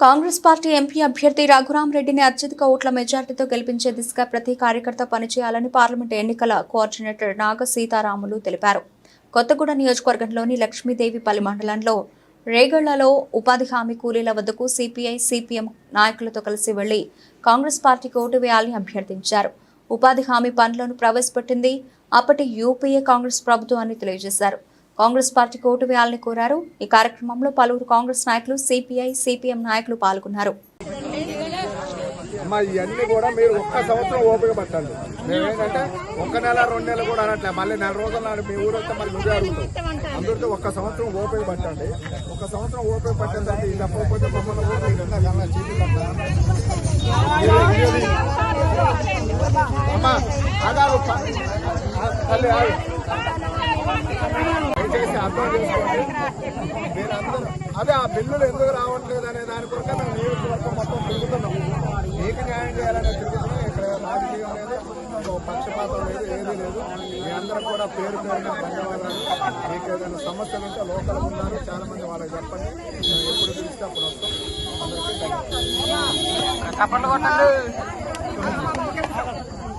Congress party MP అభ్యర్థి రఘురామ్ రెడ్డిని అత్యధిక ఓట్ల మెజార్టీతో గెలిపించే దిశగా ప్రతి కార్యకర్త పనిచేయాలని పార్లమెంట్ ఎన్నికల కోఆర్డినేటర్ నాగ సీతారాములు తెలిపారు. కొత్తగూడ నియోజకవర్గంలోని లక్ష్మీదేవిపల్లి మండలంలో రేగళ్లలో ఉపాధి హామీ కూలీల వద్దకు సిపిఐ, సిపిఎం నాయకులతో కలిసి వెళ్లి కాంగ్రెస్ పార్టీకి ఓటు వేయాలని అభ్యర్థించారు. ఉపాధి హామీ పనులను ప్రవేశపెట్టింది అప్పటి యూపీఏ కాంగ్రెస్ ప్రభుత్వం అని తెలియజేశారు. కాంగ్రెస్ పార్టీకి ఓటు వేయాలని కోరారు. ఈ కార్యక్రమంలో పలువురు కాంగ్రెస్ నాయకులు, సిపిఐ, సిపిఎం నాయకులు పాల్గొన్నారు. ఇవన్నీ కూడా మీరు ఒక్క సంవత్సరం ఓపిక పట్టండి. మేమేంటంటే 1 నెల 2 నెలలు కూడా అనట్లే, మళ్ళీ 4 రోజుల నాడు మీ ఊరు వస్తే మళ్ళీ నువ్వే అడుగుతావు. అందరితో ఒక్క సంవత్సరం ఓపిక పట్టండి. 1 సంవత్సరం ఓపిక పట్టిన తర్వాత ఇది తప్పకపోతే మమ్మల్ని అమ్మా ఆగారు తల్లి దయచేసి అర్థం చేసుకోండి. మీరందరూ అదే ఆ బిల్లులు ఎందుకు రావట్లేదు అనే దాని కొరకు మేము నియోజకవర్గం మొత్తం తిరుగుతున్నాం. మీకు న్యాయం చేయాలనే తిరుగుతున్నాం. ఇక్కడ రాజకీయం లేదు, పక్షపాతం లేదు, ఏదీ లేదు. మీ అందరూ కూడా పేరు పేరున ధన్యవాదాలు. మీకు ఏదైనా సమస్యలు ఉంటే లోకల్ ఉన్నారు, చాలా మంది వాళ్ళకి చెప్పండి. మేము ఎప్పుడు పిలిస్తే అప్పుడు వస్తాం. అందరికీ ధన్యవాదాలు.